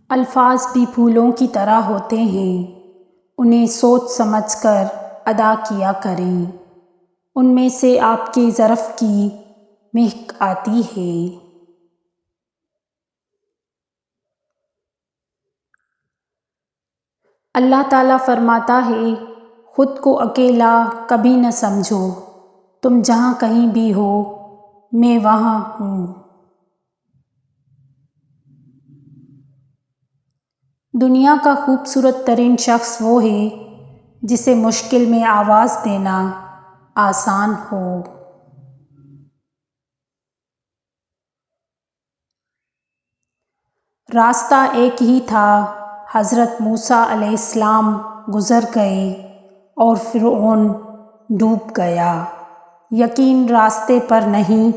الفاظ بھی پھولوں کی طرح ہوتے ہیں، انہیں سوچ سمجھ کر ادا کیا کریں، ان میں سے آپ کے ظرف کی مہک آتی ہے۔ اللہ تعالیٰ فرماتا ہے، خود کو اکیلا کبھی نہ سمجھو، تم جہاں کہیں بھی ہو میں وہاں ہوں۔ دنیا کا خوبصورت ترین شخص وہ ہے جسے مشکل میں آواز دینا آسان ہو۔ راستہ ایک ہی تھا، حضرت موسیٰ علیہ السلام گزر گئے اور فرعون ڈوب گیا۔ یقین راستے پر نہیں،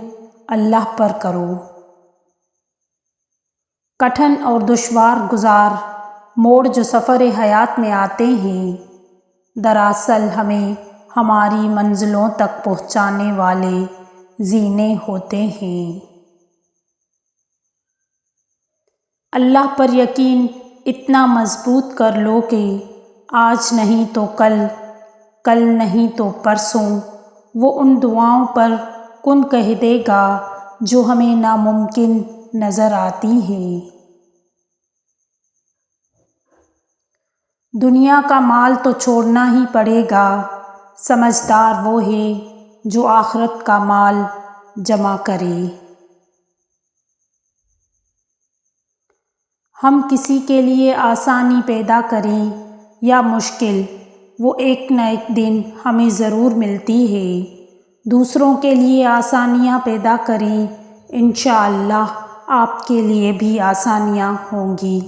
اللہ پر کرو۔ کٹھن اور دشوار گزار موڑ جو سفر حیات میں آتے ہیں، دراصل ہمیں ہماری منزلوں تک پہنچانے والے زینے ہوتے ہیں۔ اللہ پر یقین اتنا مضبوط کر لو کہ آج نہیں تو کل، کل نہیں تو پرسوں وہ ان دعاؤں پر کن کہہ دے گا جو ہمیں ناممکن نظر آتی ہیں۔ دنیا کا مال تو چھوڑنا ہی پڑے گا، سمجھدار وہ ہے جو آخرت کا مال جمع کرے۔ ہم کسی کے لیے آسانی پیدا کریں یا مشکل، وہ ایک نہ ایک دن ہمیں ضرور ملتی ہے۔ دوسروں کے لیے آسانیاں پیدا کریں، انشاءاللہ آپ کے لیے بھی آسانیاں ہوں گی۔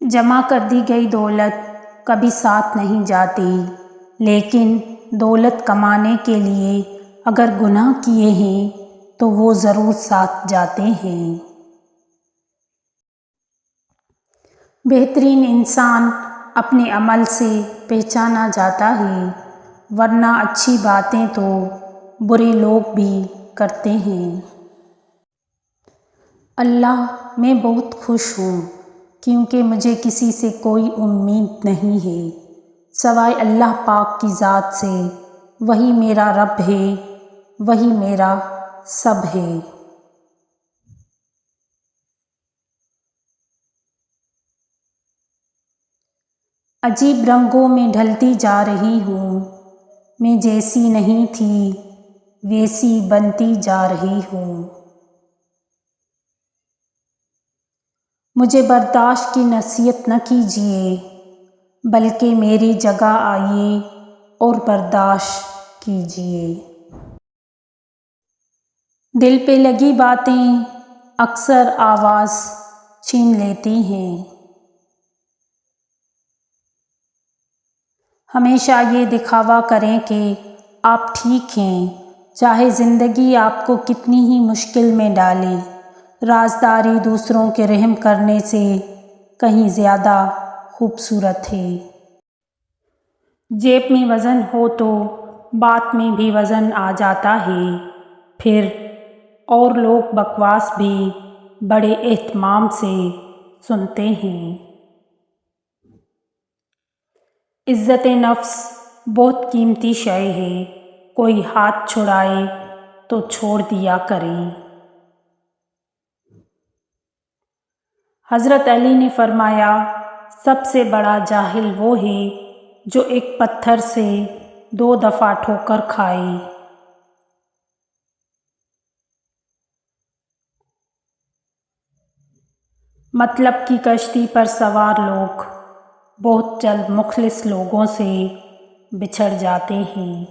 جمع کر دی گئی دولت کبھی ساتھ نہیں جاتی، لیکن دولت کمانے کے لیے اگر گناہ کیے ہیں تو وہ ضرور ساتھ جاتے ہیں۔ بہترین انسان اپنے عمل سے پہچانا جاتا ہے، ورنہ اچھی باتیں تو برے لوگ بھی کرتے ہیں۔ اللہ، میں بہت خوش ہوں کیونکہ مجھے کسی سے کوئی امید نہیں ہے سوائے اللہ پاک کی ذات سے، وہی میرا رب ہے، وہی میرا سب ہے۔ عجیب رنگوں میں ڈھلتی جا رہی ہوں، میں جیسی نہیں تھی ویسی بنتی جا رہی ہوں۔ مجھے برداشت کی نصیحت نہ کیجیے، بلکہ میری جگہ آئیے اور برداشت کیجیے۔ دل پہ لگی باتیں اکثر آواز چھین لیتی ہیں۔ ہمیشہ یہ دکھاوا کریں کہ آپ ٹھیک ہیں، چاہے زندگی آپ کو کتنی ہی مشکل میں ڈالے۔ رازداری دوسروں کے رحم کرنے سے کہیں زیادہ خوبصورت ہے۔ جیب میں وزن ہو تو بات میں بھی وزن آ جاتا ہے، پھر اور لوگ بکواس بھی بڑے اہتمام سے سنتے ہیں۔ عزت نفس بہت قیمتی شے ہے، کوئی ہاتھ چھڑائے تو چھوڑ دیا کریں۔ حضرت علی نے فرمایا، سب سے بڑا جاہل وہ ہے جو ایک پتھر سے 2 دفعہ ٹھوکر کھائے۔ مطلب کی کشتی پر سوار لوگ بہت جلد مخلص لوگوں سے بچھڑ جاتے ہیں۔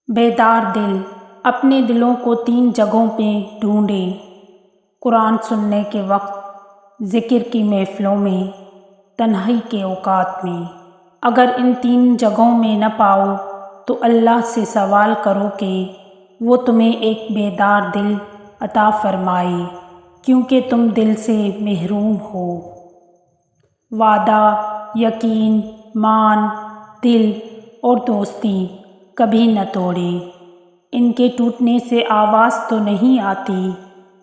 بیدار دل اپنے دلوں کو 3 جگہوں پہ ڈھونڈیں: قرآن سننے کے وقت، ذکر کی محفلوں میں، تنہائی کے اوقات میں۔ اگر ان 3 جگہوں میں نہ پاؤ تو اللہ سے سوال کرو کہ وہ تمہیں ایک بیدار دل عطا فرمائے، کیونکہ تم دل سے محروم ہو۔ وعدہ، یقین، مان، دل اور دوستی کبھی نہ توڑیں، ان کے ٹوٹنے سے آواز تو نہیں آتی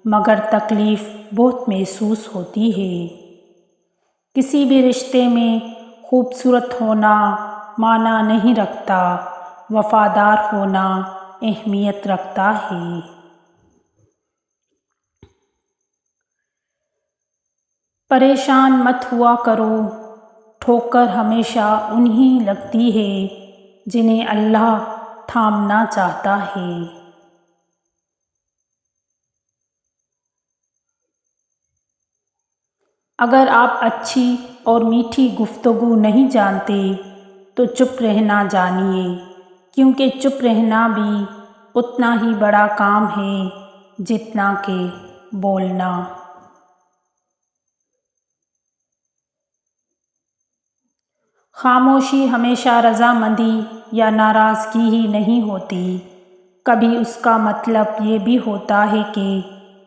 مگر تکلیف بہت محسوس ہوتی ہے۔ کسی بھی رشتے میں خوبصورت ہونا معنی نہیں رکھتا، وفادار ہونا اہمیت رکھتا ہے۔ پریشان مت ہوا کرو، ٹھوکر ہمیشہ انہیں لگتی ہے جنہیں اللہ تھامنا چاہتا ہے۔ اگر آپ اچھی اور میٹھی گفتگو نہیں جانتے تو چپ رہنا جانیے، کیونکہ چپ رہنا بھی اتنا ہی بڑا کام ہے جتنا کہ بولنا۔ خاموشی ہمیشہ رضامندی یا ناراضگی ہی نہیں ہوتی، کبھی اس کا مطلب یہ بھی ہوتا ہے کہ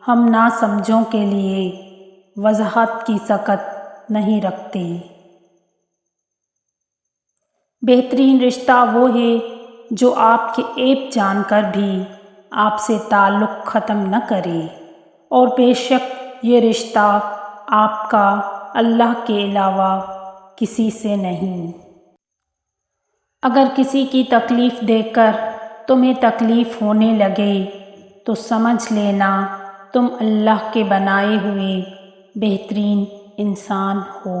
ہم ناسمجھوں کے لیے وضاحت کی سعادت نہیں رکھتے۔ بہترین رشتہ وہ ہے جو آپ کے عیب جان کر بھی آپ سے تعلق ختم نہ کرے، اور بے شک یہ رشتہ آپ کا اللہ کے علاوہ کسی سے نہیں۔ اگر کسی کی تکلیف دیکھ کر تمہیں تکلیف ہونے لگے تو سمجھ لینا تم اللہ کے بنائے ہوئے بہترین انسان ہو۔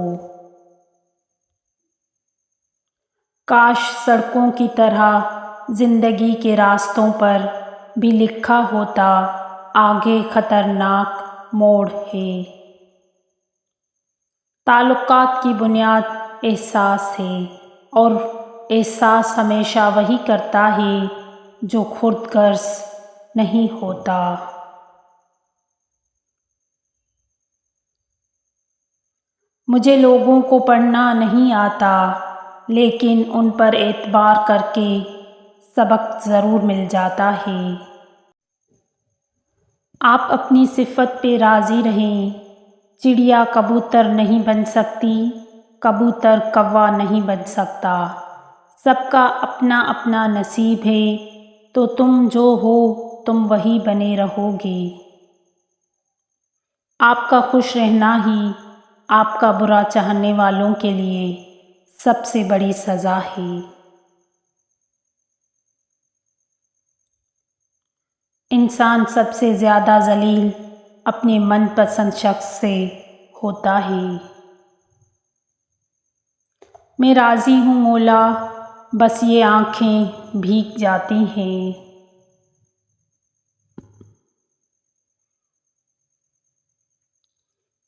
کاش سڑکوں کی طرح زندگی کے راستوں پر بھی لکھا ہوتا آگے خطرناک موڑ ہے۔ تعلقات کی بنیاد احساس ہے، اور احساس ہمیشہ وہی کرتا ہے جو خود غرض نہیں ہوتا۔ مجھے لوگوں کو پڑھنا نہیں آتا، لیکن ان پر اعتبار کر کے سبق ضرور مل جاتا ہے۔ آپ اپنی صفت پہ راضی رہیں۔ چڑیا کبوتر نہیں بن سکتی، کبوتر کوا نہیں بن سکتا۔ سب کا اپنا اپنا نصیب ہے، تو تم جو ہو تم وہی بنے رہو گے۔ آپ کا خوش رہنا ہی آپ کا برا چاہنے والوں کے لیے سب سے بڑی سزا ہے۔ انسان سب سے زیادہ ذلیل اپنے من پسند شخص سے ہوتا ہے۔ میں راضی ہوں مولا، بس یہ آنکھیں بھیگ جاتی ہیں۔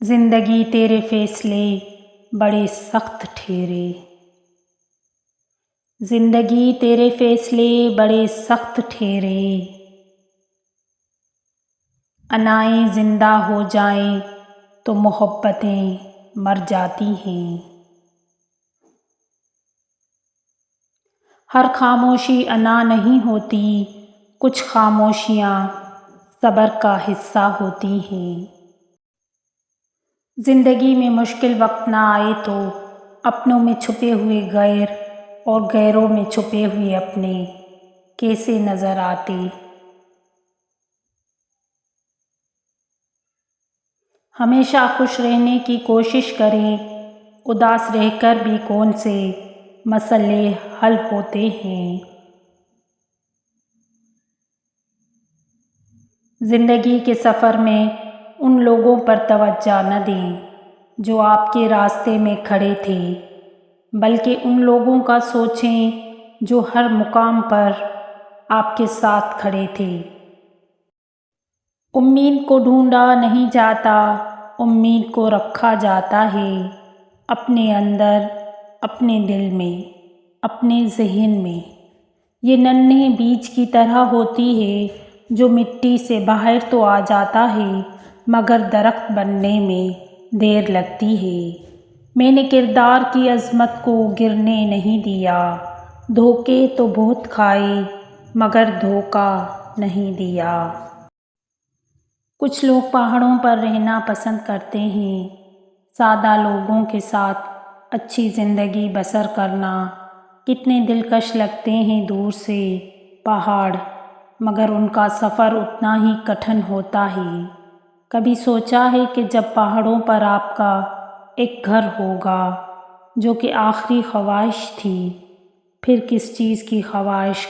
زندگی تیرے فیصلے بڑے سخت ٹھہرے، زندگی تیرے فیصلے بڑے سخت ٹھہرے۔ انائیں زندہ ہو جائیں تو محبتیں مر جاتی ہیں۔ ہر خاموشی انا نہیں ہوتی، کچھ خاموشیاں صبر کا حصہ ہوتی ہیں۔ زندگی میں مشکل وقت نہ آئے تو اپنوں میں چھپے ہوئے غیر اور غیروں میں چھپے ہوئے اپنے کیسے نظر آتے۔ ہمیشہ خوش رہنے کی کوشش کریں، اداس رہ کر بھی کون سے مسئلے حل ہوتے ہیں۔ زندگی کے سفر میں ان لوگوں پر توجہ نہ دیں جو آپ کے راستے میں کھڑے تھے، بلکہ ان لوگوں کا سوچیں جو ہر مقام پر آپ کے ساتھ کھڑے تھے۔ امید کو ڈھونڈا نہیں جاتا، امید کو رکھا جاتا ہے، اپنے اندر، اپنے دل میں، اپنے ذہن میں۔ یہ ننھے بیج کی طرح ہوتی ہے جو مٹی سے باہر تو آ جاتا ہے مگر درخت بننے میں دیر لگتی ہے۔ میں نے کردار کی عظمت کو گرنے نہیں دیا، دھوکے تو بہت کھائے مگر دھوکا نہیں دیا۔ کچھ لوگ پہاڑوں پر رہنا پسند کرتے ہیں، سادہ لوگوں کے ساتھ اچھی زندگی بسر کرنا کتنے دلکش لگتے ہیں دور سے پہاڑ، مگر ان کا سفر اتنا ہی کٹھن ہوتا ہے۔ کبھی سوچا ہے کہ جب پہاڑوں پر آپ کا ایک گھر ہوگا جو کہ آخری خواہش تھی، پھر کس چیز کی خواہش